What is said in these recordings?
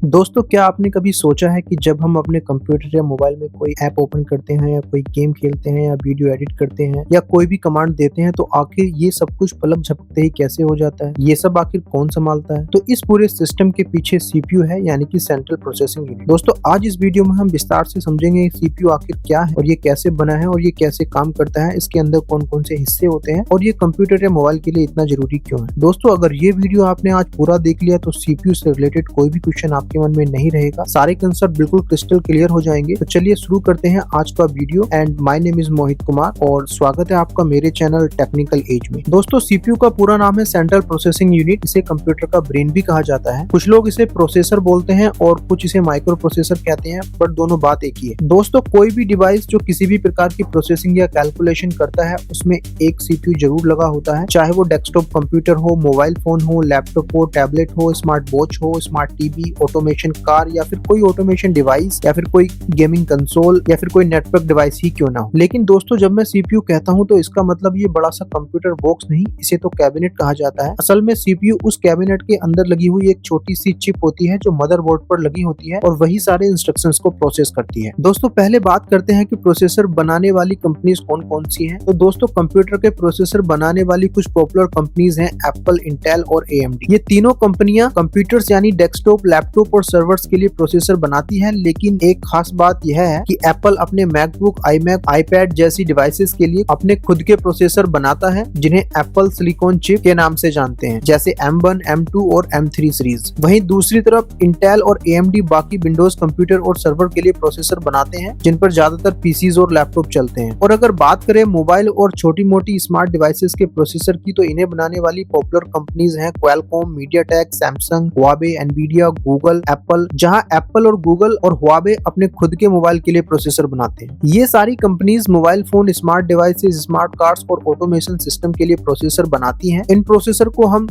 दोस्तों, क्या आपने कभी सोचा है कि जब हम अपने कंप्यूटर या मोबाइल में कोई ऐप ओपन करते हैं या कोई गेम खेलते हैं या वीडियो एडिट करते हैं या कोई भी कमांड देते हैं तो आखिर ये सब कुछ पलक झपकते ही कैसे हो जाता है? ये सब आखिर कौन संभालता है? तो इस पूरे सिस्टम के पीछे सीपीयू है, यानी कि सेंट्रल प्रोसेसिंग यूनिट। दोस्तों, आज इस वीडियो में हम विस्तार से समझेंगे सीपीयू आखिर क्या है और ये कैसे बना है और ये कैसे काम करता है, इसके अंदर कौन कौन से हिस्से होते हैं और ये कंप्यूटर या मोबाइल के लिए इतना जरूरी क्यों है। दोस्तों, अगर ये वीडियो आपने आज पूरा देख लिया तो सीपीयू से रिलेटेड कोई भी क्वेश्चन आपके मन में नहीं रहेगा, सारे कंसेप्ट बिल्कुल क्रिस्टल क्लियर हो जाएंगे। तो चलिए शुरू करते हैं आज का video. And my name is Mohit Kumar और स्वागत है आपका मेरे चैनल टेक्निकल एज में। दोस्तों, सीपीयू का पूरा नाम है सेंट्रल प्रोसेसिंग यूनिट। इसे कंप्यूटर का ब्रेन भी कहा जाता है। कुछ लोग इसे प्रोसेसर बोलते हैं और कुछ इसे माइक्रो प्रोसेसर कहते हैं, बट दोनों बात एक ही है। दोस्तों, कोई भी डिवाइस जो किसी भी प्रकार की प्रोसेसिंग या कैलकुलेशन करता है उसमें एक सीपीयू जरूर लगा होता है, चाहे वो डेस्कटॉप कंप्यूटर हो, मोबाइल फोन हो, लैपटॉप हो, टैबलेट हो, स्मार्ट वॉच हो, स्मार्ट टीवी, ऑटोमेशन कार या फिर कोई ऑटोमेशन डिवाइस या फिर कोई गेमिंग कंसोल या फिर कोई नेटवर्क डिवाइस ही क्यों ना हो। लेकिन दोस्तों, जब मैं सीपीयू कहता हूं तो इसका मतलब ये बड़ा सा कंप्यूटर बॉक्स नहीं, इसे तो कैबिनेट कहा जाता है। असल में सीपीयू उस कैबिनेट के अंदर लगी हुई एक छोटी सी चिप होती है जो मदरबोर्ड पर लगी होती है और वही सारे इंस्ट्रक्शंस को प्रोसेस करती है। दोस्तों, पहले बात करते हैं कि प्रोसेसर बनाने वाली कंपनीज कौन कौन सी हैं। तो दोस्तों, कंप्यूटर के प्रोसेसर बनाने वाली कुछ पॉपुलर कंपनीज हैं एप्पल, इंटेल और एएमडी। ये तीनों कंपनियां कंप्यूटर्स यानी डेस्कटॉप, लैपटॉप और सर्वर्स के लिए प्रोसेसर बनाती है। लेकिन एक खास बात यह है कि एप्पल अपने मैकबुक, आईमैक, आईपैड जैसी डिवाइसेस के लिए अपने खुद के प्रोसेसर बनाता है जिन्हें एप्पल सिलिकॉन चिप के नाम से जानते हैं, जैसे M1, M2 और M3 सीरीज। वहीं दूसरी तरफ इंटेल और AMD बाकी विंडोज कंप्यूटर और सर्वर के लिए प्रोसेसर बनाते हैं जिन पर ज्यादातर पीसीज और लैपटॉप चलते हैं। और अगर बात करें मोबाइल और छोटी मोटी स्मार्ट डिवाइसेस के प्रोसेसर की, तो इन्हें बनाने वाली पॉपुलर कंपनीज हैं Qualcomm, MediaTek, Samsung, Huawei, Nvidia, Google, Apple. जहां एप्पल और गूगल और हुआवे अपने खुद के मोबाइल के लिए प्रोसेसर बनाते हैं। ये सारी companies mobile phone, smart devices, smart cars और ऑटोमेशन सिस्टम के लिए प्रोसेसर बनाती हैं। इन प्रोसेसर को हम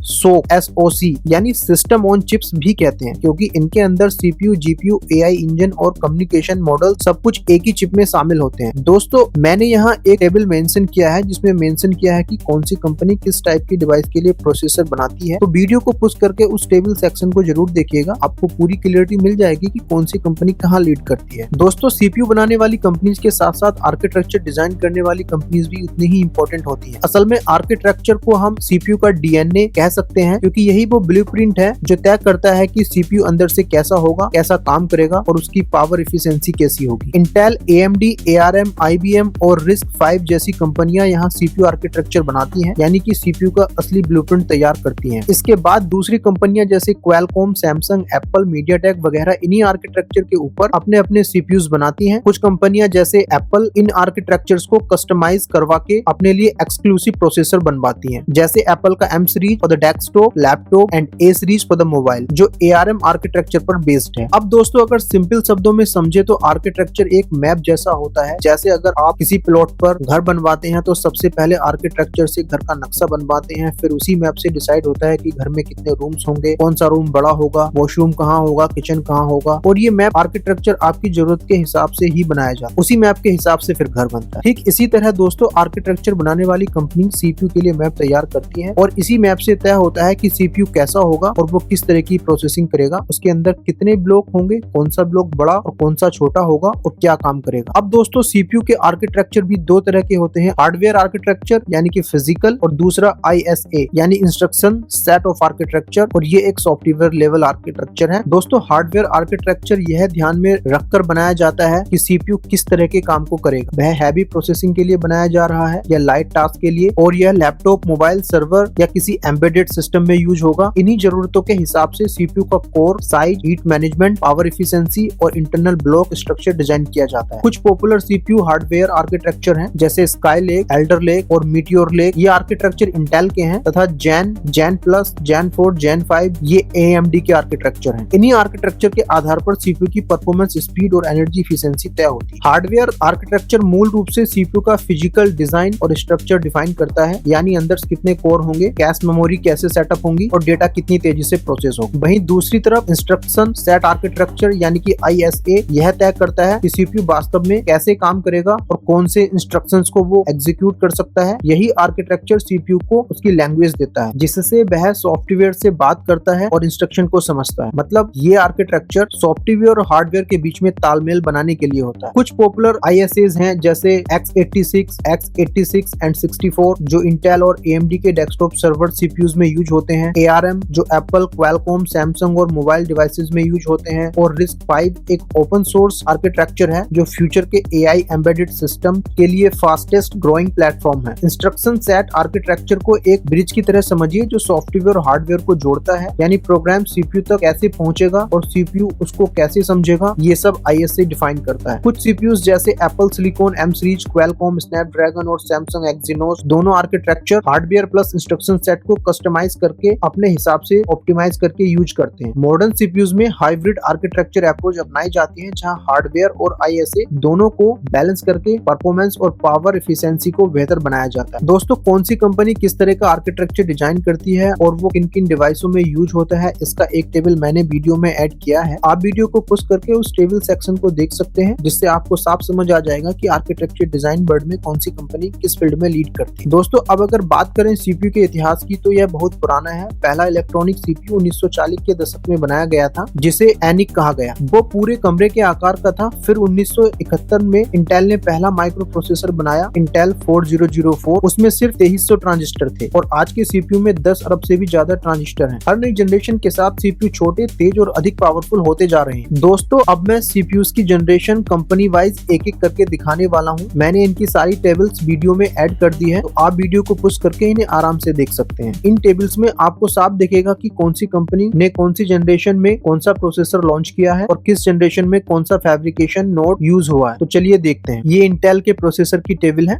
SoC यानी सिस्टम ऑन चिप्स भी कहते हैं, क्योंकि इनके अंदर सीपीयू, जीपीयू, एआई इंजन और कम्युनिकेशन मॉडल सब कुछ एक ही चिप में शामिल होते हैं। दोस्तों, मैंने यहाँ एक टेबल मेंशन किया है जिसमें मेंशन किया है कि कौन सी कंपनी किस टाइप की डिवाइस के लिए प्रोसेसर बनाती है। तो वीडियो को पुश करके उस टेबल सेक्शन को जरूर देखिएगा, आपको पूरी क्लियरिटी मिल जाएगी कि कौन सी कंपनी कहाँ लीड करती है। दोस्तों, सीपीयू बनाने वाली कंपनीज के साथ साथ आर्किटेक्चर डिजाइन करने वाली कंपनीज भी उतनी ही इंपॉर्टेंट होती हैं। असल में आर्किटेक्चर को हम सीपीयू का डीएनए कह सकते हैं, क्योंकि यही वो ब्लूप्रिंट है जो तय करता है कि सीपीयू अंदर से कैसा होगा, कैसा काम करेगा और उसकी पावर एफिशिएंसी कैसी होगी। इंटेल, एएमडी, एआरएम, आईबीएम और RISC-V जैसी कंपनियां यहाँ सीपीयू आर्किटेक्चर बनाती हैं, यानी कि सीपीयू का असली ब्लूप्रिंट तैयार करती हैं। इसके बाद दूसरी कंपनियां जैसे क्वालकॉम, सैमसंग, एप्पल, मीडियाटेक वगैरह इन्हीं आर्किटेक्चर के ऊपर अपने अपने सीपीयूज बनाती हैं। कुछ कंपनियां जैसे एप्पल इन आर्किटेक्चर्स को कस्टमाइज करवा के अपने लिए एक्सक्लूसिव प्रोसेसर बनवाती हैं, जैसे एप्पल का M series for the desktop, laptop and A series for the mobile, जो ARM आर्किटेक्चर पर बेस्ड है। अब दोस्तों, अगर सिंपल शब्दों में समझे तो आर्किटेक्चर एक मैप जैसा होता है। जैसे अगर आप किसी प्लॉट पर घर बनवाते हैं तो सबसे पहले आर्किटेक्चर से घर का नक्शा बनवाते हैं, फिर उसी मैप से डिसाइड होता है कि घर में कितने रूम्स होंगे, कौन सा रूम बड़ा होगा, वॉशरूम कहाँ होगा, किचन कहाँ होगा, और ये मैप आर्किटेक्चर आपकी जरूरत के हिसाब से ही बनाया जाता है। उसी मैप के हिसाब से फिर घर बनता है। ठीक इसी तरह दोस्तों, आर्किटेक्चर बनाने वाली कंपनी सीपीयू के लिए मैप तैयार करती है और इसी मैप से तय होता है कि सीपीयू कैसा होगा और वो किस तरह की प्रोसेसिंग करेगा, उसके अंदर कितने ब्लॉक होंगे, कौन सा ब्लॉक बड़ा और कौन सा छोटा होगा और क्या काम करेगा। अब दोस्तों, सीपीयू के आर्किटेक्चर भी दो तरह के होते हैं, हार्डवेयर आर्किटेक्चर यानी कि फिजिकल और दूसरा ISA यानी इंस्ट्रक्शन सेट ऑफ आर्किटेक्चर, और ये एक सॉफ्टवेयर लेवल आर्किटेक्चर है। दोस्तों, हार्डवेयर आर्किटेक्चर यह ध्यान में रखकर बनाया जाता है कि सीपीयू किस तरह के काम को करेगा, वह हैवी प्रोसेसिंग के लिए बनाया जा रहा है या लाइट टास्क के लिए, और यह लैपटॉप, मोबाइल, सर्वर या किसी एम्बेडेड सिस्टम में यूज होगा। इन्हीं जरूरतों के हिसाब से सीपीयू का core, size, heat management, power efficiency और इंटरनल ब्लॉक स्ट्रक्चर डिजाइन किया जाता है। कुछ पॉपुलर सीपीयू हार्डवेयर आर्किटेक्चर हैं, जैसे स्काईलेक, एल्डर लेक और मीटियोर लेक। ये आर्किटेक्चर इंटेल के हैं, तथा जैन प्लस, जैन 4, जैन 5 ये AMD के आर्किटेक्चर हैं। इन्हीं आर्किटेक्चर के आधार पर सीपीयू की परफॉर्मेंस, स्पीड और एनर्जी एफिशिएंसी तय होती है। हार्डवेयर आर्किटेक्चर मूल रूप से सीपीयू का फिजिकल डिजाइन और स्ट्रक्चर डिफाइन करता है, यानी अंदर कितने कोर होंगे, कैश मेमोरी कैसे सेटअप होंगी और डेटा कितनी तेजी से प्रोसेस होगा। वहीं दूसरी तरफ इंस्ट्रक्शन सेट आर्किटेक्चर यानी कि ISA यह तय करता है कि सीपीयू वास्तव में कैसे काम करेगा और कौन से इंस्ट्रक्शंस को वो एग्जीक्यूट कर सकता है। यही आर्किटेक्चर सीपीयू को उसकी लैंग्वेज देता है, जिससे वह सॉफ्टवेयर से बात करता है और इंस्ट्रक्शन को समझता है। मतलब मतलब ये आर्किटेक्चर सॉफ्टवेयर और हार्डवेयर के बीच में तालमेल बनाने के लिए होता है। कुछ पॉपुलर ISAs हैं जैसे x86, x86 एंड 64 जो इंटेल और AMD के डेस्कटॉप सर्वर CPUs में यूज होते हैं, ARM जो एप्पल, क्वालकॉम, सैमसंग और मोबाइल डिवाइसेस में यूज होते हैं, और RISC-V एक ओपन सोर्स आर्किटेक्चर है जो फ्यूचर के AI एम्बेडेड सिस्टम के लिए फास्टेस्ट ग्रोइंग प्लेटफॉर्म है। इंस्ट्रक्शन सेट आर्किटेक्चर को एक ब्रिज की तरह समझिए जो सॉफ्टवेयर और हार्डवेयर को जोड़ता है, यानी प्रोग्राम CPU तक कैसे पहुंचेगा और CPU उसको कैसे समझेगा, ये सब ISA डिफाइन करता है। कुछ CPUs जैसे Apple silicon M series, Qualcomm Snapdragon और सैमसंग एक्सिनोस दोनों architecture hardware plus instruction set को कस्टमाइज करके अपने हिसाब से ऑप्टिमाइज करके यूज करते हैं। मॉडर्न CPUs में हाइब्रिड आर्किटेक्चर अप्रोच अपनाई जाती है जहां हार्डवेयर और ISA दोनों को बैलेंस करके परफॉर्मेंस और पावर एफिशिएंसी को बेहतर बनाया जाता है। दोस्तों, कौन सी कंपनी किस तरह का आर्किटेक्चर डिजाइन करती है और वो किन किन डिवाइसों में यूज होता है, इसका एक टेबल मैंने वीडियो में ऐड किया है। आप वीडियो को पुश करके उस टेबल सेक्शन को देख सकते हैं, जिससे आपको साफ समझ आ जाएगा कि आर्किटेक्चर डिजाइन वर्ल्ड में कौन सी कंपनी किस फील्ड में लीड करती है। दोस्तों, अब अगर बात करें CPU के इतिहास की तो यह बहुत पुराना है। पहला इलेक्ट्रॉनिक CPU 1940 के दशक में बनाया गया था, जिसे एनिक कहा गया। वो पूरे कमरे के आकार का था। फिर 1971 में इंटेल ने पहला माइक्रो प्रोसेसर बनाया, इंटेल 4004। उसमें सिर्फ 2300 ट्रांजिस्टर थे और आज के CPU में 10 अरब से भी ज्यादा ट्रांजिस्टर हैं। हर नई जनरेशन के साथ CPU छोटे, तेज और अधिक पावरफुल होते जा रहे हैं। दोस्तों, अब मैं CPUs की जनरेशन कंपनी वाइज एक एक करके दिखाने वाला हूँ। मैंने इनकी सारी टेबल्स वीडियो में ऐड कर दी है, तो आप वीडियो को पुश करके इन्हें आराम से देख सकते हैं। इन टेबल्स में आपको साफ दिखेगा कि कौन सी कंपनी ने कौन सी जनरेशन में कौन सा प्रोसेसर लॉन्च किया है और किस जनरेशन में कौन सा फैब्रिकेशन नोड यूज हुआ है। तो चलिए देखते हैं। ये इंटेल के प्रोसेसर की टेबल है,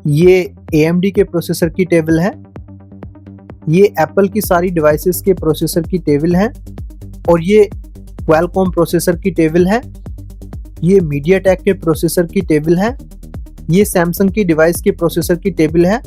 ये AMD के प्रोसेसर की टेबल है, ये एप्पल की सारी डिवाइसेस के प्रोसेसर की टेबल है, और ये क्वालकॉम प्रोसेसर की टेबल है, ये मीडियाटेक के प्रोसेसर की टेबल है, ये सैमसंग की डिवाइस के प्रोसेसर की टेबल है,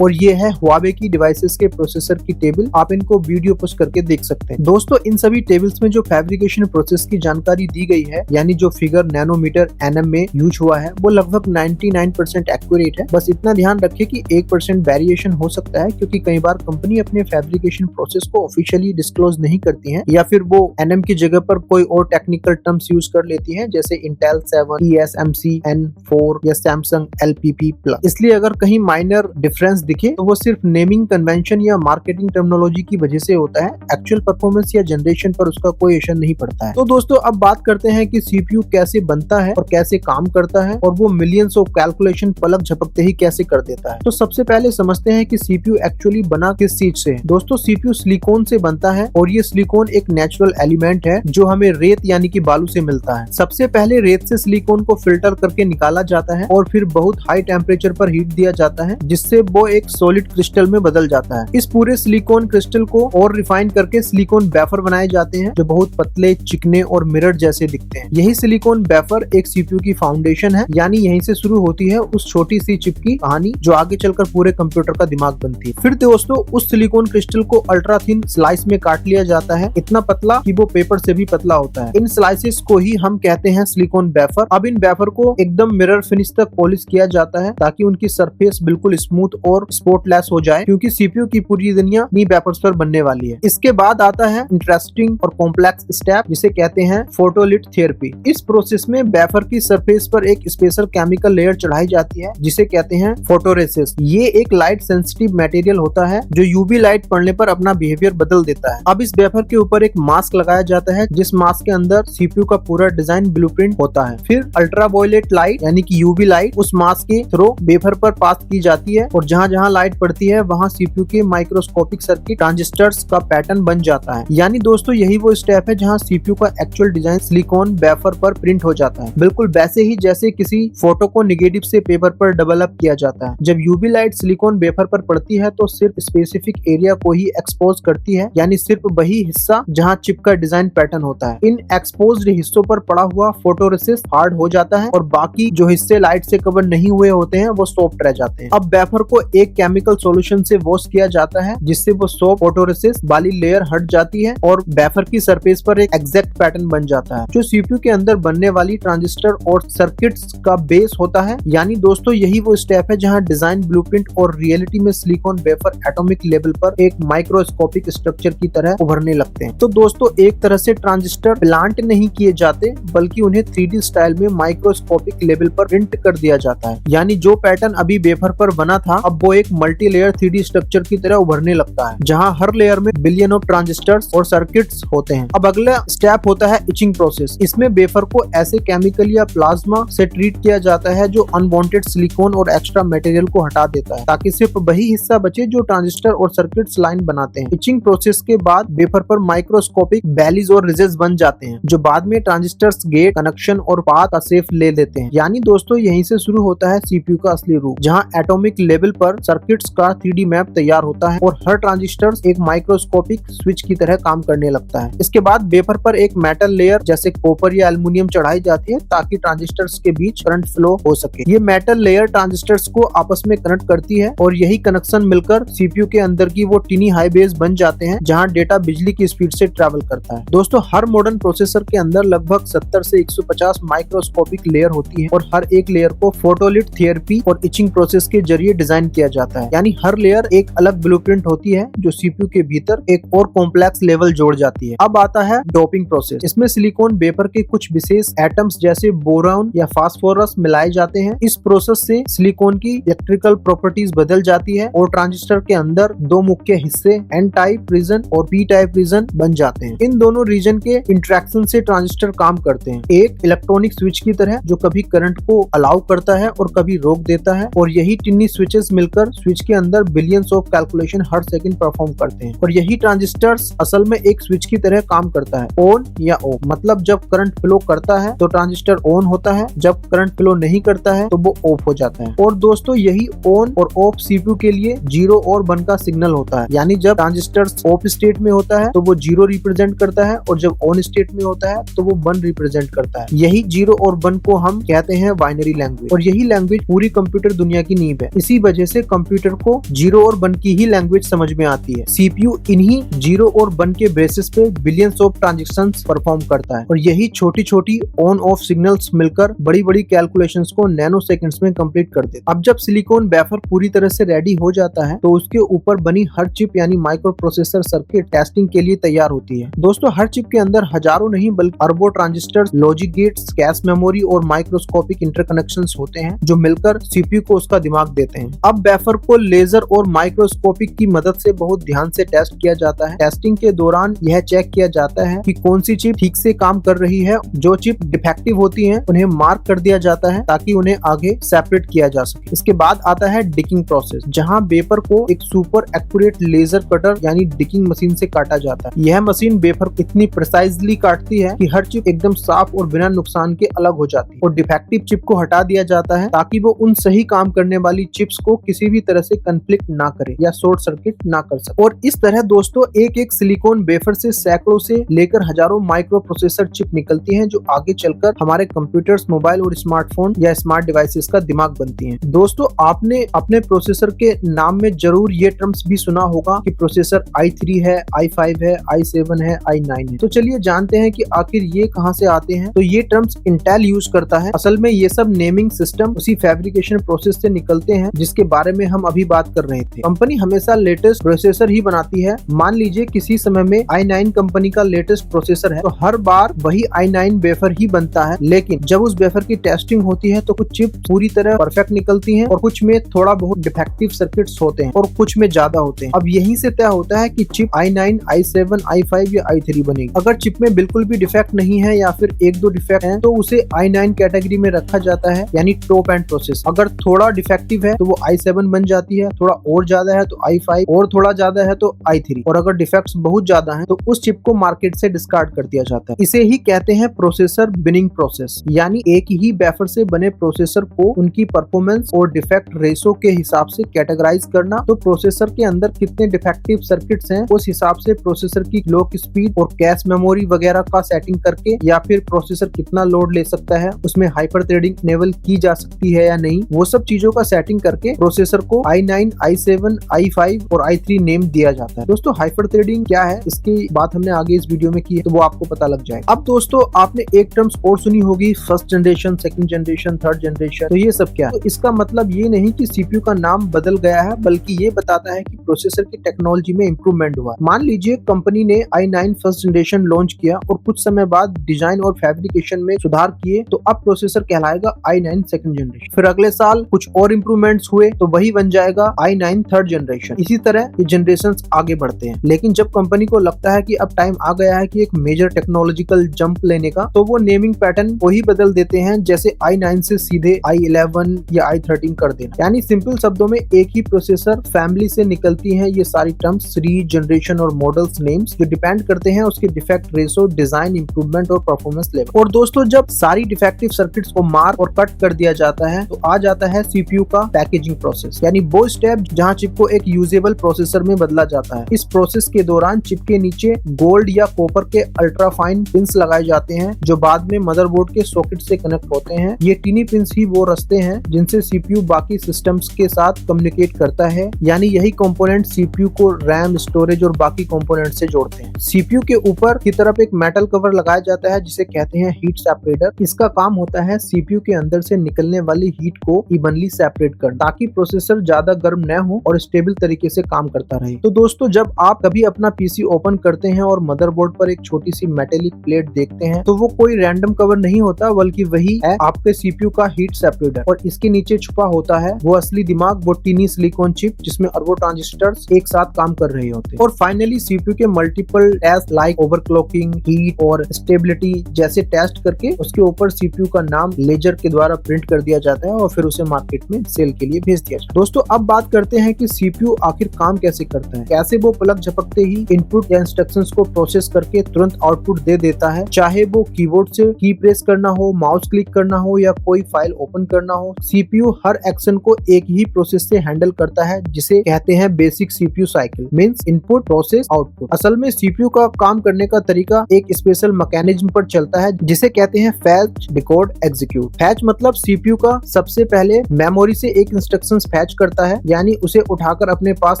और ये है हुआवे की डिवाइसेस के प्रोसेसर की टेबल। आप इनको वीडियो पुश करके देख सकते हैं। दोस्तों, इन सभी टेबल्स में जो फैब्रिकेशन प्रोसेस की जानकारी दी गई है, यानी जो फिगर नैनोमीटर NM में यूज हुआ है, वो लगभग 99% एक्यूरेट है। बस इतना ध्यान रखिए कि 1% वेरिएशन हो सकता है, क्योंकि कई बार कंपनी अपने फैब्रिकेशन प्रोसेस को ऑफिशियली डिस्क्लोज नहीं करती है, या फिर वो NM की जगह पर कोई और टेक्निकल टर्म्स यूज कर लेती है, जैसे इंटेल 7, TSMC N4 या सैमसंग LPP+। इसलिए अगर कहीं माइनर डिफरेंस दिखे तो वो सिर्फ नेमिंग कन्वेंशन या मार्केटिंग टर्मिनोलॉजी की वजह से होता है। एक्चुअल परफॉर्मेंस या जनरेशन पर उसका कोई असर नहीं पड़ता है। तो दोस्तों, अब बात करते हैं कि CPU कैसे बनता है और कैसे काम करता है, और वो मिलियंस ऑफ कैलकुलेशन पलक झपकते ही कैसे कर देता है। तो सबसे पहले समझते हैं कि CPU एक्चुअली बना किस चीज से है। दोस्तों, CPU सिलिकॉन से बनता है, और ये सिलिकॉन एक नेचुरल एलिमेंट है जो हमें रेत यानी कि बालू से मिलता है। सबसे पहले रेत से सिलिकॉन को फिल्टर करके निकाला जाता है और फिर बहुत हाई टेम्परेचर पर हीट दिया जाता है, जिससे वो एक सॉलिड क्रिस्टल में बदल जाता है। इस पूरे सिलिकॉन क्रिस्टल को और रिफाइन करके सिलिकॉन वेफर बनाए जाते हैं, जो बहुत पतले, चिकने और मिरर जैसे दिखते हैं। यही सिलिकॉन वेफर एक CPU की फाउंडेशन है, यानी यहीं से शुरू होती है उस छोटी सी चिप की कहानी जो आगे चलकर पूरे कंप्यूटर का दिमाग बनती है। फिर दोस्तों, उस सिलिकॉन क्रिस्टल को अल्ट्रा थिन स्लाइस में काट लिया जाता है, इतना पतला कि वो पेपर से भी पतला होता है। इन स्लाइसेस को ही हम कहते हैं सिलिकॉन वेफर। अब इन वेफर को एकदम मिरर फिनिश तक पॉलिश किया जाता है, ताकि उनकी सरफेस बिल्कुल स्मूथ और स्पॉटलेस हो जाए, क्योंकि CPU की पूरी दुनिया इन्हीं वेफर्स पर बनने वाली है। इसके बाद आता है इंटरेस्टिंग और कॉम्प्लेक्स स्टेप, जिसे कहते हैं फोटोलिथोथेरेपी। इस प्रोसेस में वेफर की सरफेस पर एक स्पेशल केमिकल लेयर चढ़ाई जाती है, जिसे कहते हैं फोटोरेसिस्ट। ये एक लाइट सेंसिटिव मटेरियल होता है जो UV लाइट पड़ने पर अपना बिहेवियर बदल देता है। अब इस वेफर के ऊपर एक मास्क लगाया जाता है, जिस मास्क के अंदर CPU का पूरा डिजाइन ब्लूप्रिंट होता है। फिर अल्ट्रावायलेट लाइट यानी कि UV लाइट उस मास्क के थ्रू वेफर पर पास की जाती है, और जहाँ जहाँ लाइट पड़ती है वहाँ CPU के माइक्रोस्कोपिक सर्किट ट्रांजिस्टर्स का पैटर्न बन जाता है। यानी दोस्तों, यही वो स्टेप है जहाँ CPU का एक्चुअल डिजाइन सिलिकॉन वेफर पर प्रिंट हो जाता है, बिल्कुल वैसे ही जैसे किसी फोटो को निगेटिव से पेपर पर डेवलप किया जाता है। जब UV लाइट सिलिकॉन वेफर पर पड़ती है तो सिर्फ स्पेसिफिक एरिया को ही एक्सपोज करती है, यानी सिर्फ वही हिस्सा जहाँ चिप का डिजाइन पैटर्न होता है। इन एक्सपोज्ड हिस्सों पर पड़ा हुआ फोटोरेसिस्ट हार्ड हो जाता है, और बाकी जो हिस्से लाइट से कवर नहीं हुए होते हैं वो सॉफ्ट रह जाते हैं। अब वेफर को एक केमिकल सॉल्यूशन से वॉश किया जाता है, जिससे वो सोप फोटोरेसिस्ट वाली लेयर हट जाती है और वेफर की सरफेस पर एक एग्जैक्ट पैटर्न बन जाता है, जो सीपीयू के अंदर बनने वाली ट्रांजिस्टर और सर्किट्स का बेस होता है। यानी दोस्तों यही वो स्टेप है जहां डिजाइन, ब्लूप्रिंट और रियलिटी में सिलिकॉन वेफर एटॉमिक लेवल पर एक माइक्रोस्कोपिक स्ट्रक्चर की तरह उभरने लगते हैं। तो दोस्तों एक तरह से ट्रांजिस्टर प्लांट नहीं किए जाते, बल्कि उन्हें 3D स्टाइल में माइक्रोस्कोपिक लेवल पर प्रिंट कर दिया जाता है। यानी जो पैटर्न अभी वेफर पर बना था, अब वो एक मल्टी लेयर 3D स्ट्रक्चर की तरह उभरने लगता है, जहां हर लेयर में बिलियन ऑफ ट्रांजिस्टर्स और सर्किट्स होते हैं। अब अगला स्टेप होता है इचिंग प्रोसेस। इसमें वेफर को ऐसे केमिकल या प्लाज्मा से ट्रीट किया जाता है जो अनवांटेड सिलिकॉन और एक्स्ट्रा मटेरियल को हटा देता है, ताकि सिर्फ वही हिस्सा बचे जो ट्रांजिस्टर और सर्किट्स लाइन बनाते हैं। इचिंग प्रोसेस के बाद वेफर पर माइक्रोस्कोपिक वैलीज और रिजेस बन जाते हैं, जो बाद में ट्रांजिस्टर्स, गेट, कनेक्शन और पाथ का शेप ले लेते हैं। यानी दोस्तों यहीं से शुरू होता है सीपीयू का असली रूप, जहां एटॉमिक लेवल पर सर्किट्स का 3D मैप तैयार होता है और हर ट्रांजिस्टर एक माइक्रोस्कोपिक स्विच की तरह काम करने लगता है। इसके बाद वेफर पर एक मेटल लेयर जैसे कॉपर या एल्युमिनियम चढ़ाई जाती है, ताकि ट्रांजिस्टर्स के बीच करंट फ्लो हो सके। ये मेटल लेयर ट्रांजिस्टर्स को आपस में कनेक्ट करती है और यही कनेक्शन मिलकर सीपीयू के अंदर की वो टिनी हाई बेस बन जाते हैं, जहां डेटा बिजली की स्पीड से ट्रैवल करता है। दोस्तों हर मॉडर्न प्रोसेसर के अंदर लगभग 70 से 150 माइक्रोस्कोपिक लेयर होती है और हर एक लेयर को फोटोलिथ थेरेपी और इचिंग प्रोसेस के जरिए डिजाइन किया जाता है। यानी हर लेयर एक अलग ब्लूप्रिंट होती है, जो सीपीयू के भीतर एक और कॉम्प्लेक्स लेवल जोड़ जाती है। अब आता है डोपिंग प्रोसेस। इसमें सिलिकॉन वेफर के कुछ विशेष एटम्स जैसे बोरॉन या फास्फोरस मिलाए जाते हैं। इस प्रोसेस से सिलिकॉन की इलेक्ट्रिकल प्रॉपर्टीज बदल जाती है और ट्रांजिस्टर के अंदर दो मुख्य हिस्से एन टाइप रीजन और पी टाइप रीजन बन जाते हैं। इन दोनों रीजन के इंटरेक्शन से ट्रांजिस्टर काम करते हैं, एक इलेक्ट्रॉनिक स्विच की तरह, जो कभी करंट को अलाउ करता है और कभी रोक देता है। और यही टिन्नी स्विचेस मिलकर स्विच के अंदर billions of calculation her second perform करते हैं। और यही ट्रांजिस्टर्स असल में एक स्विच की तरह काम करता है, ऑन या ऑफ। मतलब जब करंट फ्लो करता है तो ट्रांजिस्टर ऑन होता है, जब करंट फ्लो नहीं करता है तो वो ऑफ हो जाता है। और दोस्तों यही ऑन और ऑफ सीपीयू के लिए 0 और 1 का सिग्नल होता है। यानी जब ट्रांजिस्टर ऑफ स्टेट में होता है तो वो 0 रिप्रेजेंट करता है, और जब ऑन स्टेट में होता है तो वो 1 रिप्रेजेंट करता है। यही 0 और 1 को हम कहते हैं बाइनरी लैंग्वेज, और यही लैंग्वेज पूरी कंप्यूटर दुनिया की नींव है। इसी वजह से कंप्यूटर को 0 और 1 की ही लैंग्वेज समझ में आती है। सीपीयू इन्हीं 0 और 1 के बेसिस पे बिलियंस ऑफ ट्रांजैक्शंस परफॉर्म करता है, और यही छोटी छोटी ऑन ऑफ सिग्नल्स मिलकर बड़ी बड़ी कैलकुलेशंस को नैनो सेकंड्स में कंप्लीट कर देते। अब जब सिलिकॉन वेफर पूरी तरह से रेडी हो जाता है तो उसके ऊपर बनी हर चिप यानी माइक्रो प्रोसेसर सर्किट टेस्टिंग के लिए तैयार होती है। दोस्तों हर चिप के अंदर हजारों नहीं बल्कि अरबों transistors, logic gates, cache memory और माइक्रोस्कोपिक इंटरकनेक्शंस होते हैं, जो मिलकर सीपीयू को उसका दिमाग देते हैं। अब वेफर को लेजर और माइक्रोस्कोपिक की मदद से बहुत ध्यान से टेस्ट किया जाता है। टेस्टिंग के दौरान यह चेक किया जाता है कि कौन सी चिप ठीक से काम कर रही है। जो चिप डिफेक्टिव होती हैं उन्हें मार्क कर दिया जाता है, ताकि उन्हें आगे सेपरेट किया जा सके। इसके बाद आता है डिकिंग प्रोसेस, जहां वेफर को एक सुपर एक्यूरेट लेजर कटर यानी डिकिंग मशीन से काटा जाता है। यह मशीन वेफर को इतनी प्रिसाइजली काटती है कि हर चिप एकदम साफ और बिना नुकसान के अलग हो जाती है, और डिफेक्टिव चिप को हटा दिया जाता है, ताकि वो उन सही काम करने वाली चिप्स को किसी भी तरह से कन्फ्लिक्ट ना करे या शॉर्ट सर्किट ना कर सके। और इस तरह दोस्तों एक एक सिलिकॉन वेफर से सैकड़ों से लेकर हजारों माइक्रो प्रोसेसर चिप निकलती हैं, जो आगे चलकर हमारे कंप्यूटर्स, मोबाइल और स्मार्टफोन या स्मार्ट डिवाइसेस का दिमाग बनती हैं। दोस्तों आपने अपने प्रोसेसर के नाम में जरूर ये टर्म्स भी सुना होगा कि प्रोसेसर i3 है, i5 है, i7 है, i9 है। तो चलिए जानते हैं कि आखिर ये कहां से आते हैं। तो ये टर्म्स इंटेल यूज करता है। असल में ये सब नेमिंग सिस्टम उसी फैब्रिकेशन प्रोसेस से निकलते हैं जिसके बारे में हम अभी बात कर रहे थे। कंपनी हमेशा लेटेस्ट प्रोसेसर ही बनाती है। मान लीजिए किसी समय में i9 कंपनी का लेटेस्ट प्रोसेसर है, तो हर बार वही i9 वेफर ही बनता है। लेकिन जब उस वेफर की टेस्टिंग होती है तो कुछ चिप पूरी तरह परफेक्ट निकलती हैं, और कुछ में थोड़ा बहुत डिफेक्टिव सर्किट्स होते हैं, और कुछ में ज्यादा होते हैं। अब यहीं से तय होता है कि चिप i9, i7, i5 या i3 बनेगी। अगर चिप में बिल्कुल भी डिफेक्ट नहीं है या फिर 1-2 डिफेक्ट हैं, तो उसे i9 कैटेगरी में रखा जाता है, यानी टॉप एंड प्रोसेस। अगर थोड़ा डिफेक्टिव है तो वो i7 बन जाती है, थोड़ा और ज्यादा है तो i5, और थोड़ा ज्यादा है तो i3, और अगर डिफेक्ट्स बहुत ज्यादा हैं तो उस चिप को मार्केट से डिस्कार्ड कर दिया जाता है। इसे ही कहते हैं प्रोसेसर बिनिंग प्रोसेस, यानी एक ही वेफर से बने प्रोसेसर को उनकी परफॉर्मेंस और डिफेक्ट रेशो के हिसाब से कैटेगराइज करना। तो प्रोसेसर के अंदर कितने डिफेक्टिव सर्किट्स हैं, उस हिसाब से प्रोसेसर की क्लॉक स्पीड और कैश मेमोरी वगैरह का सेटिंग करके, या फिर प्रोसेसर कितना लोड ले सकता है, उसमें हाइपर थ्रेडिंग इनेबल की जा सकती है या नहीं, वो सब चीजों का सेटिंग करके प्रोसेसर प्रोसेसर को i9, i7, i5 और i3 नेम दिया जाता है। दोस्तों हाइपर थ्रेडिंग क्या है इसकी बात हमने आगे इस वीडियो में की है, तो वो आपको पता लग जाएगा। अब दोस्तों आपने एक टर्म्स और सुनी होगी, first generation, second generation, third generation. तो ये सब क्या है? तो इसका मतलब ये नहीं कि सीपीयू का नाम बदल गया है, बल्कि ये बताता है कि प्रोसेसर की टेक्नोलॉजी में इंप्रूवमेंट हुआ। मान लीजिए कंपनी ने i9 फर्स्ट जनरेशन लॉन्च किया और कुछ समय बाद डिजाइन और फैब्रिकेशन में सुधार किए, तो अब प्रोसेसर कहलाएगा i9 सेकंड जनरेशन। फिर अगले साल कुछ और इंप्रूवमेंट्स हुए तो वही बन जाएगा i9 थर्ड जनरेशन। इसी तरह ये जनरेशंस आगे बढ़ते हैं। लेकिन जब कंपनी को लगता है कि अब टाइम आ गया है कि एक मेजर टेक्नोलॉजिकल जंप लेने का, तो वो नेमिंग पैटर्न वही बदल देते हैं, जैसे i9 से सीधे i11 या i13 कर देना। यानी सिंपल शब्दों में एक ही प्रोसेसर फैमिली से निकलती हैं ये सारी टर्म्स, सीरीज, जनरेशन और मॉडल्स नेम्स, जो डिपेंड करते हैं उसके डिफेक्ट रेशो, डिजाइन इंप्रूवमेंट और परफॉर्मेंस लेवल। और दोस्तों जब सारी डिफेक्टिव सर्किट्स को मार्क और कट कर दिया जाता है तो आ जाता है सीपीयू का पैकेजिंग प्रोसेस, यानी वो स्टेप जहां चिप को एक यूजेबल प्रोसेसर में बदला जाता है। इस प्रोसेस के दौरान चिप के नीचे गोल्ड या कॉपर के अल्ट्रा फाइन पिंस लगाए जाते हैं, जो बाद में मदरबोर्ड के सॉकेट से कनेक्ट होते हैं। ये टीनी पिंस ही वो रास्ते हैं जिनसे सीपीयू बाकी सिस्टम्स के साथ कम्युनिकेट करता है, यानी यही कंपोनेंट सीपीयू को रैम, स्टोरेज और बाकी कंपोनेंट से जोड़ते हैं। सीपीयू के ऊपर की तरफ एक मेटल कवर लगाया जाता है जिसे कहते हैं हीट सेपरेटर। इसका काम होता है सीपीयू के अंदर से निकलने वाली हीट को इवनली सेपरेट करना, ताकि प्रोसेसर ज्यादा गर्म न हो और स्टेबल तरीके से काम करता रहे। तो दोस्तों जब आप कभी अपना पीसी ओपन करते हैं और मदरबोर्ड पर एक छोटी सी मेटेलिक प्लेट देखते हैं, तो वो कोई रैंडम कवर नहीं होता, बल्कि वही है आपके सीपीयू का हीट सेपरेटर। और इसके नीचे छुपा होता है वो असली दिमाग, वो टीनी सिलिकॉन चिप जिसमें अरबों ट्रांजिस्टर्स एक साथ काम कर रहे होते हैं। और फाइनली सीपीयू के multiple taste like overclocking, heat और स्टेबिलिटी जैसे टेस्ट करके उसके ऊपर सीपीयू का नाम लेजर के द्वारा प्रिंट कर दिया जाता है और फिर उसे मार्केट में सेल के लिए भेज दिया जाता है। दोस्तों अब बात करते हैं कि सीपीयू आखिर काम कैसे करता है। कैसे वो पलक झपकते ही इनपुट या इंस्ट्रक्शंस को प्रोसेस करके तुरंत आउटपुट दे देता है, चाहे वो कीबोर्ड से की प्रेस करना हो, माउस क्लिक करना हो या कोई फाइल ओपन करना हो। सीपीयू हर एक्शन को एक ही प्रोसेस से हैंडल करता है, जिसे कहते हैं basic CPU cycle, means input, process, output. असल में सीपीयू का काम करने का तरीका एक स्पेशल मैकेनिज्म पर चलता है जिसे कहते हैं फैच, डिकोड, एग्जीक्यूट। फैच मतलब सीपीयू का सबसे पहले मेमोरी से एक इंस्ट्रक्शंस फैच करता है, यानी उसे उठाकर अपने पास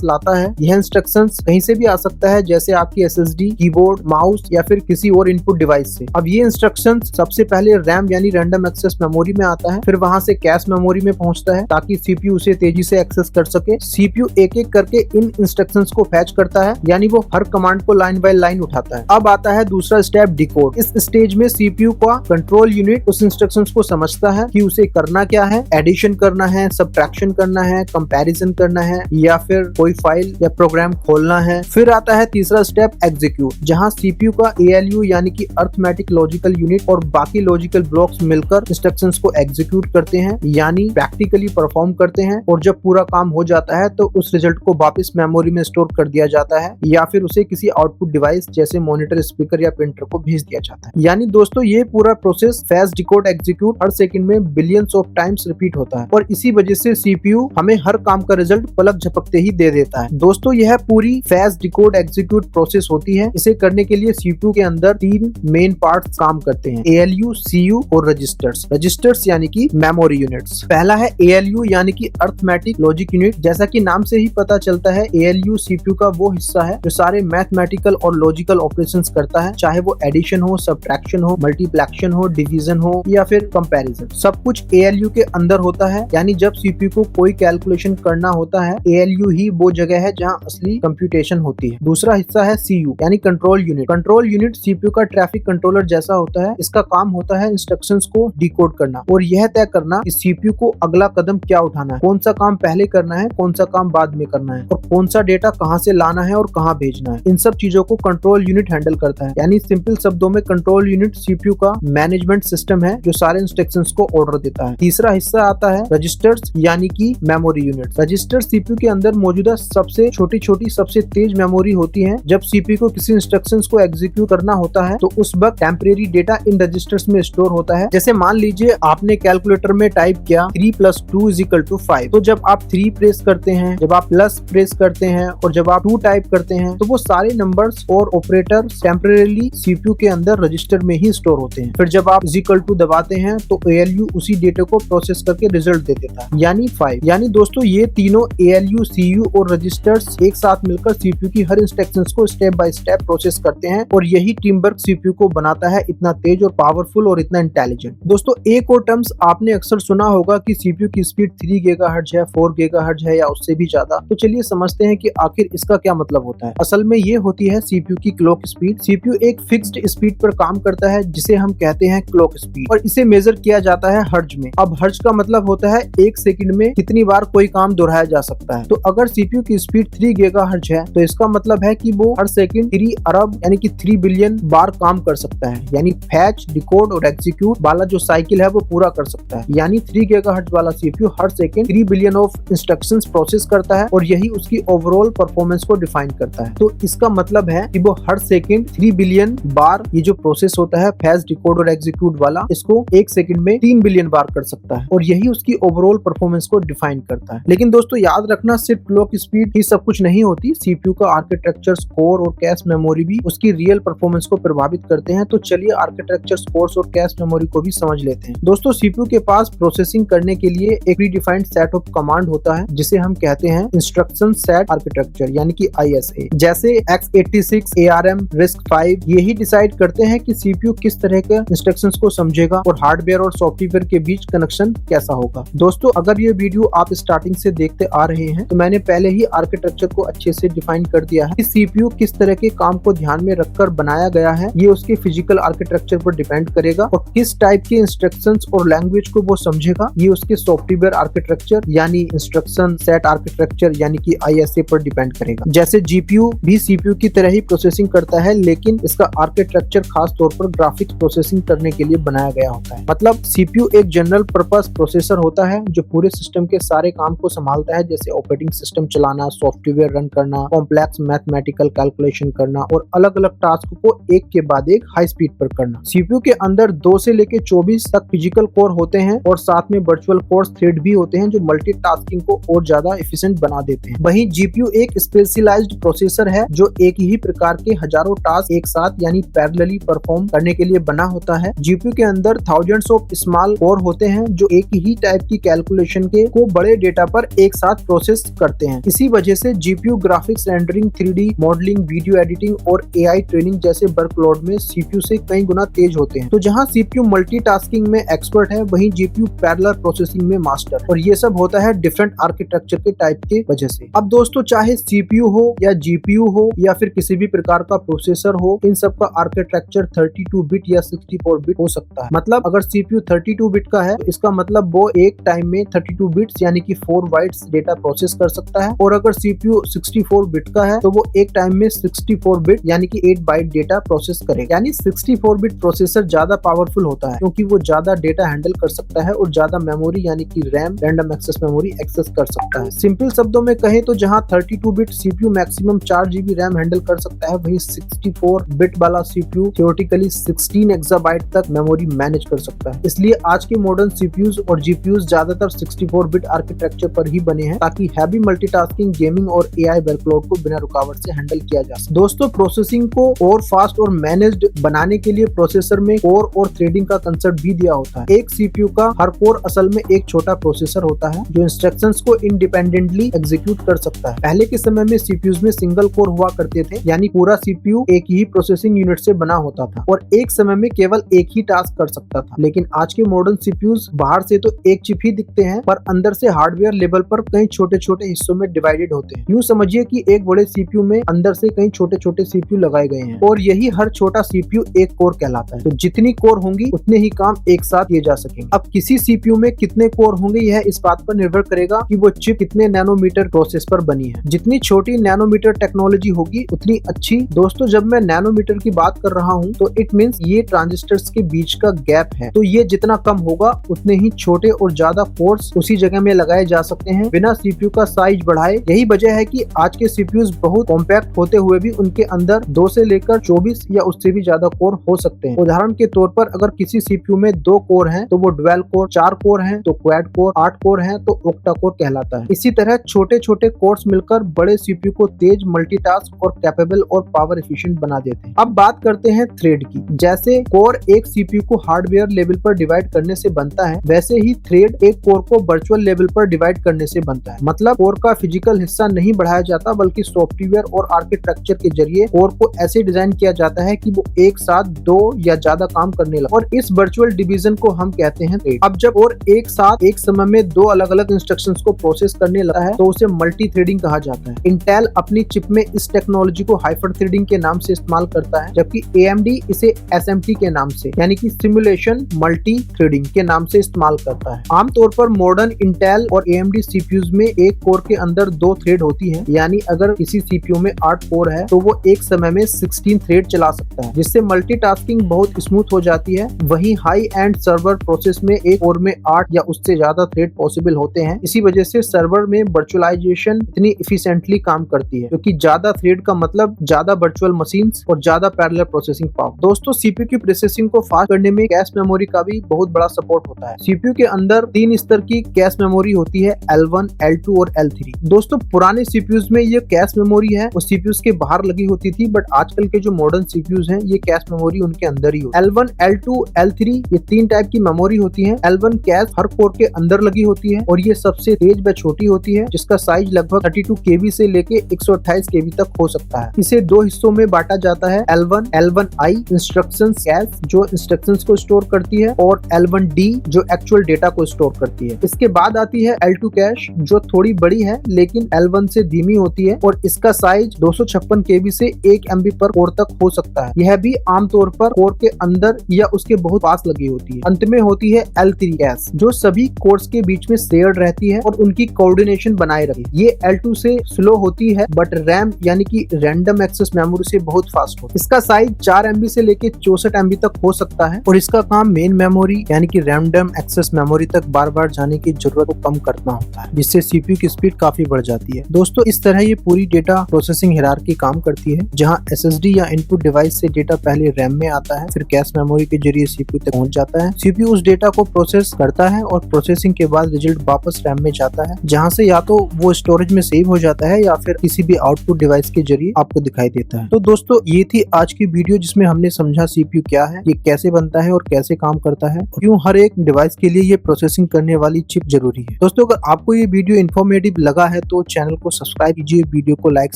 लाता है। यह इंस्ट्रक्शंस कहीं से भी आ सकता है, जैसे आपकी एसएसडी, कीबोर्ड, माउस या फिर किसी और इनपुट डिवाइस से। अब ये इंस्ट्रक्शंस सबसे पहले रैम यानी रैंडम एक्सेस मेमोरी में आता है, फिर वहां से कैश मेमोरी में पहुंचता है ताकि सीपीयू उसे तेजी से एक्सेस कर सके। सीपीयू एक एक करके इन इंस्ट्रक्शंस को फैच करता है, यानी वो हर कमांड को लाइन बाय लाइन उठाता है। अब आता है दूसरा स्टेप, डिकोड। इस स्टेज में सीपीयू का कंट्रोल यूनिट उस इंस्ट्रक्शंस को समझता है कि उसे करना क्या है, एडिशन करना है, सबट्रैक्शन करना है, कंपैरिजन करना है या फिर कोई फाइल या प्रोग्राम खोलना है। फिर आता है तीसरा स्टेप, एग्जीक्यूट, जहां सीपीयू का एएलयू यानी कि अर्थमेटिक लॉजिकल यूनिट और बाकी लॉजिकल ब्लॉक्स मिलकर इंस्ट्रक्शंस को एग्जीक्यूट करते हैं, यानी प्रैक्टिकली परफॉर्म करते हैं। और जब पूरा काम हो जाता है तो उस रिजल्ट को वापस मेमोरी में स्टोर कर दिया जाता है या फिर उसे किसी आउटपुट डिवाइस जैसे मॉनिटर, स्पीकर या प्रिंटर को भेज दिया जाता है। यानी दोस्तों ये पूरा प्रोसेस फैच, डिकोड, एग्जीक्यूट हर सेकंड में बिलियंस ऑफ टाइम्स रिपीट होता है और इसी वजह से सीपीयू हमें हर काम का रिजल्ट पलक झपकते ही दे देता है। दोस्तों यह पूरी फैच, डिकोड, एग्जीक्यूट प्रोसेस होती है। इसे करने के लिए सीपीयू के अंदर तीन मेन पार्ट्स काम करते हैं, एएलयू, सीयू और रजिस्टर्स। रजिस्टर्स यानी कि मेमोरी यूनिट्स। पहला है एएलयू यानी कि अर्थमेटिक लॉजिक यूनिट। जैसा कि नाम से ही पता चलता है, एएलयू सीपीयू का वो हिस्सा है जो सारे मैथमेटिकल और लॉजिकल ऑपरेशंस करता है, चाहे वो एडिशन हो, सबट्रैक्शन हो, मल्टीप्लेक्शन हो, डिवीजन हो या फिर कंपैरिजन। सब कुछ एएलयू के अंदर होता है, यानी जब सीपीयू को कोई कैलकुलेशन करना होता है, एएलयू ही वो जगह है जहां असली कंप्यूटेशन होती है। दूसरा हिस्सा है सीयू यानी control unit. Control unit CPU का ट्रैफिक कंट्रोलर जैसा होता है। इसका काम होता है इंस्ट्रक्शंस को डिकोड करना और यह तय करना कि सीपीयू को अगला कदम क्या उठाना है, कौन सा काम पहले करना है, कौन सा काम बाद में करना है और कौन सा डेटा कहां से लाना है और कहां भेजना है। इन सब चीजों को कंट्रोल यूनिट हैंडल करता है। यानी सिंपल शब्दों में कंट्रोल यूनिट सीपीयू का मैनेजमेंट सिस्टम है जो सारे इंस्ट्रक्शंस को ऑर्डर देता है। तीसरा हिस्सा आता है रजिस्टर्स यानी कि मेमोरी यूनिट। रजिस्टर सीपीयू के अंदर मौजूदा सबसे छोटी छोटी, सबसे तेज मेमोरी होती है। जब सीपीयू को किसी इंस्ट्रक्शंस को एग्जीक्यूट करना होता है तो उस वक्त टेम्परेरी डेटा इन रजिस्टर्स में स्टोर होता है। जैसे मान लीजिए आपने कैलकुलेटर में टाइप किया 3 + 2 = 5, तो जब आप 3 प्रेस करते हैं, जब आप प्लस प्रेस करते हैं और जब आप 2 टाइप करते हैं, तो वो सारे नंबर्स और ऑपरेटर टेम्परेरीली सीपीयू के अंदर रजिस्टर में ही स्टोर होते हैं। फिर जब आप = दबाते हैं तो एएलयू उसी डेटा को प्रोसेस करके रिजल्ट दे देता है, यानी 5। यानी दोस्तों ये तीनों ALU, CU और रजिस्टर्स एक साथ मिलकर CPU की हर इंस्ट्रक्शंस को स्टेप बाय स्टेप प्रोसेस करते हैं और यही टीम वर्क CPU को बनाता है इतना तेज और पावरफुल और इतना इंटेलिजेंट। दोस्तों एक और टर्म्स आपने अक्सर सुना होगा कि CPU की स्पीड 3 GHz है, 4 GHz है या उससे भी ज्यादा। तो चलिए समझते हैं कि आखिर इसका क्या मतलब होता है। असल में ये होती है CPU की क्लॉक स्पीड। CPU एक फिक्स्ड स्पीड पर काम करता है जिसे हम कहते हैं क्लॉक स्पीड और इसे मेजर किया जाता है हर्ट्ज में। अब हर्ट्ज का मतलब होता है एक सेकंड में कितनी बार कोई काम दोहराया जा सकता है। तो अगर CPU की स्पीड 3 GHz है तो इसका मतलब है कि वो हर सेकंड 3 अरब यानी कि 3 बिलियन बार काम कर सकता है। यानी फैच, डिकोड और एग्जीक्यूट वाला जो साइकिल है वो पूरा कर सकता है। यानी 3 GHz वाला CPU her second 3 billion of instructions process करता है और यही उसकी ओवरऑल परफॉर्मेंस को डिफाइन करता है। तो इसका मतलब है कि वो हर सेकंड 3 बिलियन बार ये जो प्रोसेस होता है फैच, डिकोड और एग्जीक्यूट वाला, इसको एक सेकंड में 3 बिलियन बार कर सकता है और यही उसकी ओवरऑल परफॉर्मेंस को डिफाइन करता है। लेकिन दोस्तों याद रखना सिर्फ क्लॉक स्पीड ही सब कुछ नहीं होती। CPU का आर्किटेक्चर, कोर और कैश मेमोरी भी उसकी रियल परफॉर्मेंस को प्रभावित करते हैं। तो चलिए आर्किटेक्चर, कोर्स और कैश मेमोरी को भी समझ लेते हैं। दोस्तों CPU के पास प्रोसेसिंग करने के लिए एक प्रीडिफाइंड सेट ऑफ कमांड होता है जिसे हम कहते हैं इंस्ट्रक्शन सेट आर्किटेक्चर यानी कि ISA। जैसे x86, ARM, RISC-V यही डिसाइड करते हैं कि CPU किस तरह के इंस्ट्रक्शंस को समझेगा और हार्डवेयर और सॉफ्टवेयर के बीच कनेक्शन कैसा होगा। दोस्तों अगर ये वीडियो आप स्टार्टिंग से देखते आ रहे हैं तो मैंने पहले ही आर्किटेक्चर को अच्छे से डिफाइन कर दिया है कि CPU किस तरह के काम को ध्यान में रखकर बनाया गया है। ये उसके फिजिकल आर्किटेक्चर पर डिपेंड करेगा और किस टाइप के इंस्ट्रक्शंस और लैंग्वेज को वो समझेगा ये उसके सॉफ्टवेयर आर्किटेक्चर यानी इंस्ट्रक्शन सेट आर्किटेक्चर यानी कि ISA पर डिपेंड करेगा। जैसे GPU भी CPU की तरह ही प्रोसेसिंग करता है लेकिन इसका आर्किटेक्चर खास तौर पर ग्राफिक्स प्रोसेसिंग करने के लिए बनाया गया होता है। मतलब CPU एक जनरल पर्पस प्रोसेसर होता है जो पूरे सिस्टम के सारे काम को संभालता है, जैसे ऑपरेटिंग सिस्टम चलाना, सॉफ्टवेयर रन करना, कॉम्प्लेक्स मैथमेटिकल कैलकुलेशन करना और अलग अलग टास्क को एक के बाद एक हाई स्पीड पर करना। CPU के अंदर 2 से लेकर 24 तक फिजिकल कोर होते हैं और साथ में वर्चुअल कोर थ्रेड भी होते हैं जो मल्टीटास्किंग को और ज्यादा एफिशिएंट बना देते हैं। वहीं GPU एक स्पेशलाइज्ड प्रोसेसर है जो एक ही प्रकार के हजारों टास्क एक साथ यानी पैरेलली परफॉर्म करने के लिए बना होता है। GPU के अंदर थाउजेंड्स ऑफ स्मॉल कोर होते हैं जो एक ही टाइप की कैलकुलेशन के को बड़े डेटा पर एक साथ प्रोसेस करते हैं। इसी वजह से GPU graphics, rendering, 3D modelling, video editing और AI ट्रेनिंग जैसे वर्कलोड में CPU से कई गुना तेज होते हैं। तो जहां CPU मल्टीटास्किंग में एक्सपर्ट है वहीं GPU पैरेलल प्रोसेसिंग में मास्टर, और ये सब होता है डिफरेंट आर्किटेक्चर के टाइप के वजह से। अब दोस्तों चाहे CPU हो या GPU हो या फिर किसी भी प्रकार का प्रोसेसर हो, इन सब का आर्किटेक्चर 32 बिट या 64 बिट हो सकता है। मतलब अगर CPU 32 बिट का है तो इसका मतलब वो एक टाइम में 32 बिट्स यानी कि 4 बाइट्स डेटा प्रोसेस कर सकता है, और अगर CPU 64 बिट का है तो वो एक टाइम में 64 बिट यानी कि 8 बाइट डेटा प्रोसेस करेगा। यानी 64 बिट प्रोसेसर ज्यादा पावरफुल होता है क्योंकि वो ज्यादा डेटा हैंडल कर सकता है और ज्यादा मेमोरी यानी कि RAM, random access memory access कर सकता है। सिंपल शब्दों में कहें तो जहां 32 bit CPU maximum 4 GB RAM handle कर सकता है, वहीं 64 बिट वाला CPU थियोरेटिकली 16 एक्साबाइट तक मेमोरी मैनेज कर सकता है। इसलिए आज के मॉडर्न CPUs और GPUs ज्यादातर 64 बिट आर्किटेक्चर पर ही बने हैं ताकि हैवी मल्टीटास्किंग, गेमिंग और AI वर्कलोड को बिना रुकावट से हैंडल किया जा सके। दोस्तों प्रोसेसिंग को और फास्ट और मैनेज्ड बनाने के लिए प्रोसेसर में कोर और थ्रेडिंग का कंसेप्ट भी दिया होता है। एक CPU का हर कोर असल में एक छोटा प्रोसेसर होता है जो इंस्ट्रक्शंस को इंडिपेंडेंटली एग्जीक्यूट कर सकता है। पहले के समय में CPUs में सिंगल कोर हुआ करते थे यानी पूरा CPU एक ही प्रोसेसिंग यूनिट से बना होता था और एक समय में केवल एक ही टास्क कर सकता था। लेकिन आज के मॉडर्न CPUs बाहर से तो एक चिप ही दिखते हैं पर अंदर से हार्डवेयर लेवल पर कई छोटे छोटे हिस्सों में डिवाइडेड होते हैं। यूँ समझिए कि एक बड़े CPU में अंदर से कई छोटे छोटे CPU लगाए गए हैं और यही हर छोटा CPU एक कोर कहलाता है। तो जितनी कोर होंगी उतने ही काम एक साथ किए जा सकेंगे। अब किसी CPU में कितने कोर होंगे यह इस बात पर निर्भर करेगा कि वो चिप कितने नैनोमीटर प्रोसेस पर बनी है। जितनी छोटी नैनोमीटर टेक्नोलॉजी होगी उतनी अच्छी। दोस्तों जब मैं नैनोमीटर की बात कर रहा हूँ तो इट मींस ये ट्रांजिस्टर्स के बीच का गैप है। तो ये जितना कम होगा उतने ही छोटे और ज्यादा कोर्स उसी जगह में लगाए जा सकते हैं बिना CPU का साइज बढ़ाए। यही वजह है कि आज के CPUs बहुत कॉम्पैक्ट होते हुए भी उनके अंदर 2 से लेकर 24 या उससे भी ज्यादा कोर हो सकते हैं। उदाहरण के तौर पर अगर किसी CPU में 2 कोर हैं तो वो डुअल कोर, 4 कोर हैं तो क्वाड कोर, 8 कोर हैं तो ऑक्टा कोर कहलाता है। इसी तरह छोटे छोटे कोर्स मिलकर बड़े CPU को तेज, मल्टीटास्क और कैपेबल और पावर एफिशिएंट बना देते हैं। अब बात करते हैं थ्रेड की। जैसे कोर एक CPU को हार्डवेयर लेवल पर डिवाइड करने से बनता है वैसे ही थ्रेड एक कोर को वर्चुअल लेवल मॉड्यूल पर डिवाइड करने से बनता है। मतलब कोर का फिजिकल हिस्सा नहीं बढ़ाया जाता, बल्कि सॉफ्टवेयर और आर्किटेक्चर के जरिए कोर को ऐसे डिजाइन किया जाता है कि वो एक साथ दो या ज्यादा काम करने लगे, और इस वर्चुअल डिवीजन को हम कहते हैं थ्रेड। अब जब कोर एक साथ एक समय में दो अलग अलग इंस्ट्रक्शंस को प्रोसेस करने लगा है तो उसे मल्टी थ्रेडिंग कहा जाता है। इंटेल अपनी चिप में इस टेक्नोलॉजी को हाइपर थ्रेडिंग के नाम से इस्तेमाल करता है, जबकि AMD इसे SMT के नाम से, यानी कि सिमुलेशन मल्टी थ्रेडिंग के नाम से इस्तेमाल करता है। आमतौर पर मॉडर्न इंटेल और AMD CPUs में एक कोर के अंदर दो थ्रेड होती है, यानी अगर किसी CPU में 8 कोर है तो वो एक समय में 16 थ्रेड चला सकता है, जिससे मल्टीटास्किंग बहुत स्मूथ हो जाती है। वहीं हाई एंड सर्वर प्रोसेस में एक कोर में 8 या उससे ज्यादा थ्रेड पॉसिबल होते हैं। इसी वजह से सर्वर में वर्चुअलाइजेशन इतनी एफिशिएंटली काम करती है, क्योंकि ज्यादा थ्रेड का मतलब ज्यादा वर्चुअल मशीन्स और ज्यादा पैरेलल प्रोसेसिंग पावर। दोस्तों, CPU की प्रोसेसिंग को फास्ट करने में कैश मेमोरी का भी बहुत बड़ा सपोर्ट होता है। CPU के अंदर 3 स्तर की कैश मेमोरी होती है, L1, L2 और L3। दोस्तों, पुराने CPUs में ये कैश मेमोरी है वो CPUs के बाहर लगी होती थी, बट आजकल के जो मॉडर्न CPUs हैं ये कैश मेमोरी उनके अंदर ही होती है। L1, L2, L3 ये 3 टाइप की मेमोरी होती है। L1 कैश हर कोर के अंदर लगी होती है और ये सबसे तेज व छोटी होती है, जिसका साइज लगभग 32 KB से लेके 128 KB तक हो सकता है। इसे दो हिस्सों में बांटा जाता है, L1, L1I इंस्ट्रक्शंस कैश जो इंस्ट्रक्शंस को स्टोर करती है, और L1D जो एक्चुअल डेटा को स्टोर करती है। इसके बाद आती है L2 कैश जो थोड़ी बड़ी है लेकिन L1 से धीमी होती है, और इसका साइज 256 KB से 1 MB पर कोर तक हो सकता है। यह भी आमतौर पर कोर के अंदर या उसके बहुत पास लगी होती है। अंत में होती है L3 कैश जो सभी कोर्स के बीच में शेयर्ड रहती है और उनकी कोऑर्डिनेशन बनाए रखती है। ये L2 से स्लो होती है, बट रैम यानी कि रैंडम एक्सेस मेमोरी से बहुत फास्ट होती है। इसका साइज 4 MB से लेके 64 MB तक हो सकता है, और इसका काम मेन मेमोरी यानी कि रैंडम एक्सेस मेमोरी तक बार बार जाने की जरूरत को कम करना होता है, जिससे CPU की स्पीड काफी बढ़ जाती है। दोस्तों, इस तरह ये पूरी डेटा प्रोसेसिंग हायरार्की काम करती है, जहाँ SSD या इनपुट डिवाइस से डेटा पहले रैम में आता है, फिर कैश मेमोरी के जरिए CPU तक पहुंच जाता है। CPU उस डेटा को प्रोसेस करता है और प्रोसेसिंग के बाद रिजल्ट वापस रैम में जाता है, जहाँ से या तो वो स्टोरेज में सेव हो जाता है या फिर किसी भी आउटपुट डिवाइस के जरिए आपको दिखाई देता है। तो दोस्तों, ये थी आज की वीडियो जिसमें हमने समझा CPU क्या है, ये कैसे बनता है और कैसे काम करता है, क्यों हर एक डिवाइस के लिए ये प्रोसेसिंग करने वाली चिप जरूरी है। दोस्तों, अगर आपको ये वीडियो इन्फॉर्मेटिव लगा है तो चैनल को सब्सक्राइब कीजिए, वीडियो को लाइक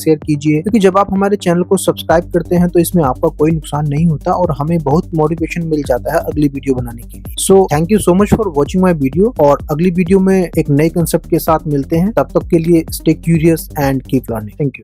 शेयर कीजिए, क्योंकि जब आप हमारे चैनल को सब्सक्राइब करते हैं तो इसमें आपका कोई नुकसान नहीं होता और हमें बहुत मोटिवेशन मिल जाता है अगली वीडियो बनाने के लिए। So thank you so much for watching my video, और अगली वीडियो में एक नए कंसेप्ट के साथ मिलते हैं। तब तक के लिए stay curious and keep learning. Thank you.